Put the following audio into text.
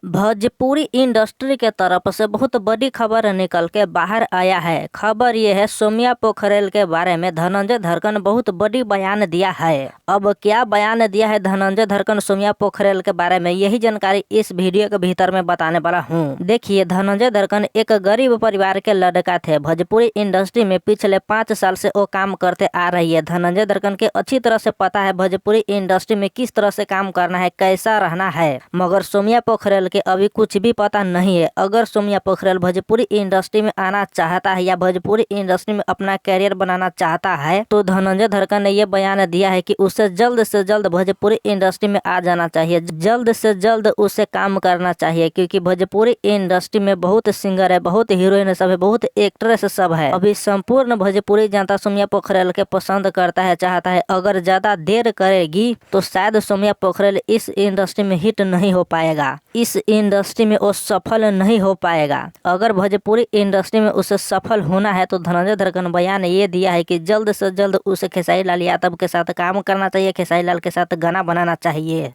Bhojpuri industry के तरफ से बहुत बड़ी खबर निकल के बाहर आया है। खबर ये है, सोम्या पोखरेल के बारे में धनंजय धड़कन बहुत बड़ी बयान दिया है। अब क्या बयान दिया है धनंजय धड़कन सोम्या पोखरेल के बारे में, यही जानकारी इस वीडियो के भीतर में बताने वाला हूँ। देखिए, धनंजय धड़कन एक गरीब परिवार के लड़का थे। भोजपुरी इंडस्ट्री में पिछले 5 साल से वो काम करते आ रही है। धनंजय धड़कन के अच्छी तरह से पता है भोजपुरी इंडस्ट्री में किस तरह से काम करना है, कैसा रहना है। मगर सोम्या पोखरेल के अभी कुछ भी पता नहीं है। अगर सोम्या पोखरेल भोजपुरी इंडस्ट्री में आना चाहता है या भोजपुरी इंडस्ट्री में अपना कैरियर बनाना चाहता है तो धनंजय धड़कन ने यह बयान दिया है कि उसे जल्द से जल्द भोजपुरी इंडस्ट्री में आ जाना चाहिए, जल्द से जल्द उसे काम करना चाहिए। क्योंकि भोजपुरी इंडस्ट्री में बहुत सिंगर है, बहुत हीरोइन सब है, बहुत एक्ट्रेस सब है। अभी संपूर्ण भोजपुरी जनता सोम्या पोखरेल के पसंद करता है, चाहता है। अगर ज्यादा देर करेगी तो शायद सोम्या पोखरेल इस इंडस्ट्री में हिट नहीं हो पाएगा, इस इंडस्ट्री में वो सफल नहीं हो पाएगा। अगर भोजपुरी इंडस्ट्री में उसे सफल होना है तो धनंजय धड़कन बयान ये दिया है कि जल्द से जल्द उसे खेसारी लाल यादव के साथ काम करना चाहिए, खेसारी लाल के साथ गाना बनाना चाहिए।